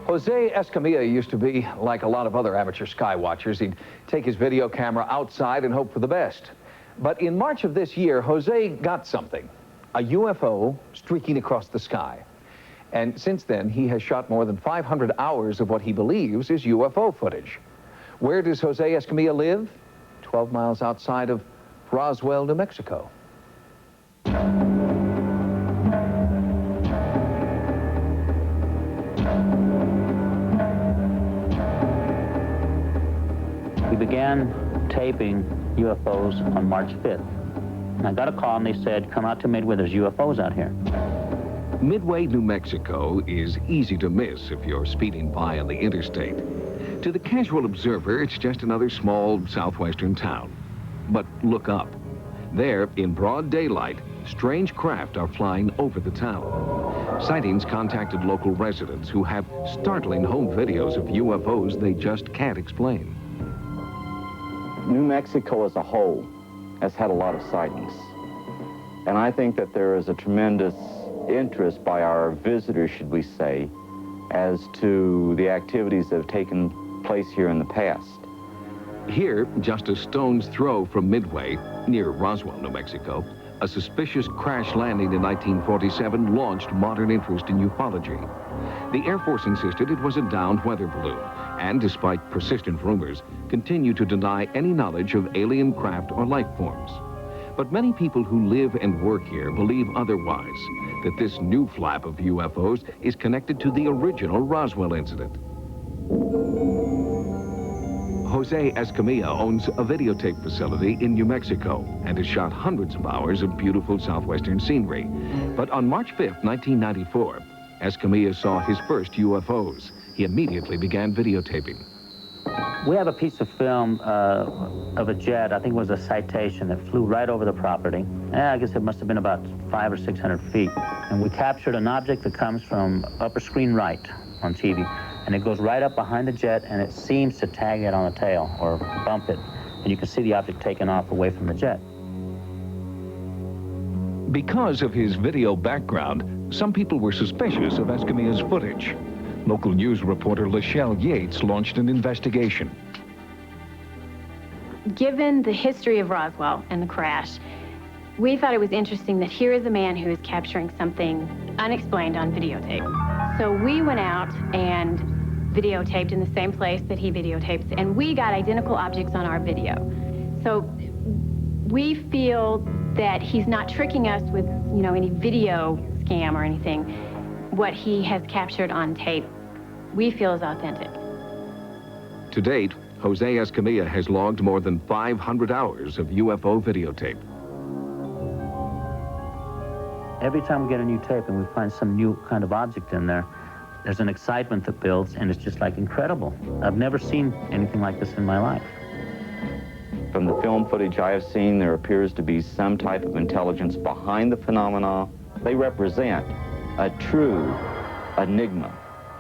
Jose Escamilla used to be like a lot of other amateur sky watchers. He'd take his video camera outside and hope for the best. But in March of this year, Jose got something, a UFO streaking across the sky. And since then, he has shot more than 500 hours of what he believes is UFO footage. Where does Jose Escamilla live? 12 miles outside of Roswell, New Mexico. We began taping UFOs on March 5th. And I got a call and they said, come out to Midway, there's UFOs out here. Midway, New Mexico is easy to miss if you're speeding by on the interstate. To the casual observer, it's just another small southwestern town. But look up. There, in broad daylight, strange craft are flying over the town. Sightings contacted local residents who have startling home videos of UFOs they just can't explain. New Mexico as a whole has had a lot of sightings. And I think that there is a tremendous interest by our visitors, should we say, as to the activities that have taken place here in the past. Here, just a stone's throw from Midway, near Roswell, New Mexico, a suspicious crash landing in 1947 launched modern interest in ufology. The Air Force insisted it was a downed weather balloon, and despite persistent rumors, continued to deny any knowledge of alien craft or life forms. But many people who live and work here believe otherwise, that this new flap of UFOs is connected to the original Roswell incident. Jose Escamilla owns a videotape facility in New Mexico and has shot hundreds of hours of beautiful southwestern scenery. But on March 5th, 1994, Escamilla saw his first UFOs. He immediately began videotaping. We have a piece of film of a jet, I think it was a Citation, that flew right over the property. I guess it must have been about 500 or 600 feet. And we captured an object that comes from upper screen right on TV. And it goes right up behind the jet, and it seems to tag it on the tail or bump it. And you can see the object taken off away from the jet. Because of his video background, some people were suspicious of Escamilla's footage. Local news reporter Lachelle Yates launched an investigation. Given the history of Roswell and the crash, we thought it was interesting that here is a man who is capturing something unexplained on videotape. So we went out and videotaped in the same place that he videotapes, and we got identical objects on our video. So we feel that he's not tricking us with, any video scam or anything. What he has captured on tape, we feel is authentic. To date, Jose Escamilla has logged more than 500 hours of UFO videotape. Every time we get a new tape and we find some new kind of object in there, there's an excitement that builds, and it's just like incredible. I've never seen anything like this in my life. From the film footage I have seen, there appears to be some type of intelligence behind the phenomena. They represent a true enigma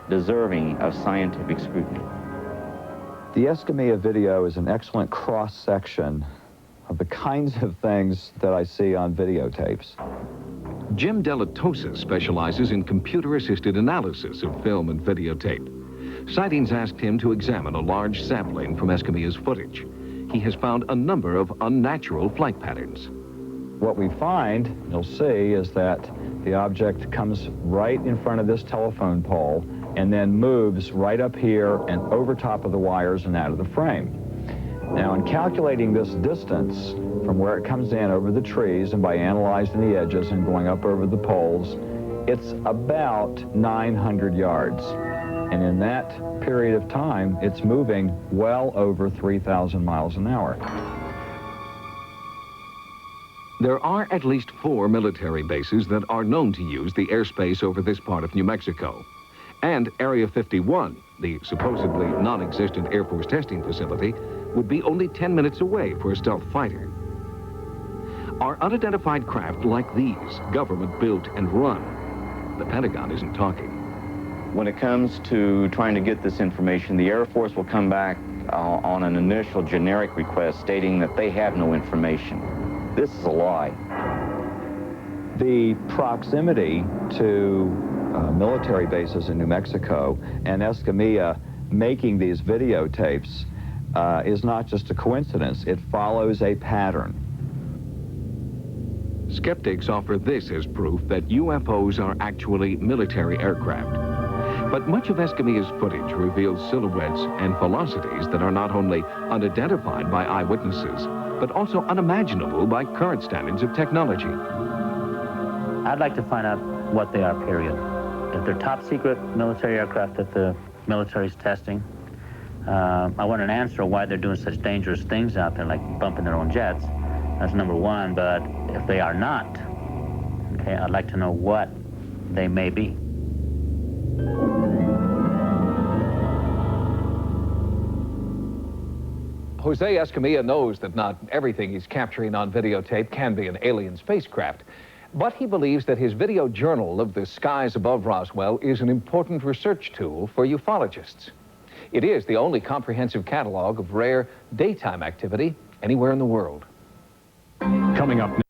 deserving of scientific scrutiny. The Escamilla video is an excellent cross-section of the kinds of things that I see on videotapes. Jim Delatosa specializes in computer-assisted analysis of film and videotape. Sightings asked him to examine a large sampling from Escamilla's footage. He has found a number of unnatural flight patterns. What we find, you'll see, is that the object comes right in front of this telephone pole and then moves right up here and over top of the wires and out of the frame. Now, in calculating this distance from where it comes in over the trees and by analyzing the edges and going up over the poles, it's about 900 yards. And in that period of time, it's moving well over 3,000 miles an hour. There are at least 4 military bases that are known to use the airspace over this part of New Mexico. And Area 51, the supposedly non-existent Air Force testing facility, would be only 10 minutes away for a stealth fighter. Are unidentified craft like these government-built and run? The Pentagon isn't talking. When it comes to trying to get this information, the Air Force will come back on an initial generic request stating that they have no information. This is a lie. The proximity to military bases in New Mexico, and Escamilla making these videotapes is not just a coincidence. It follows a pattern. Skeptics offer this as proof that UFOs are actually military aircraft. But much of Escamilla's footage reveals silhouettes and velocities that are not only unidentified by eyewitnesses, but also unimaginable by current standards of technology. I'd like to find out what they are, period. If they're top secret military aircraft that the military's testing, I want an answer why they're doing such dangerous things out there, like bumping their own jets. That's number one. But if they are not, okay, I'd like to know what they may be. Jose Escamilla knows that not everything he's capturing on videotape can be an alien spacecraft. But he believes that his video journal of the skies above Roswell is an important research tool for ufologists. It is the only comprehensive catalog of rare daytime activity anywhere in the world. Coming up next.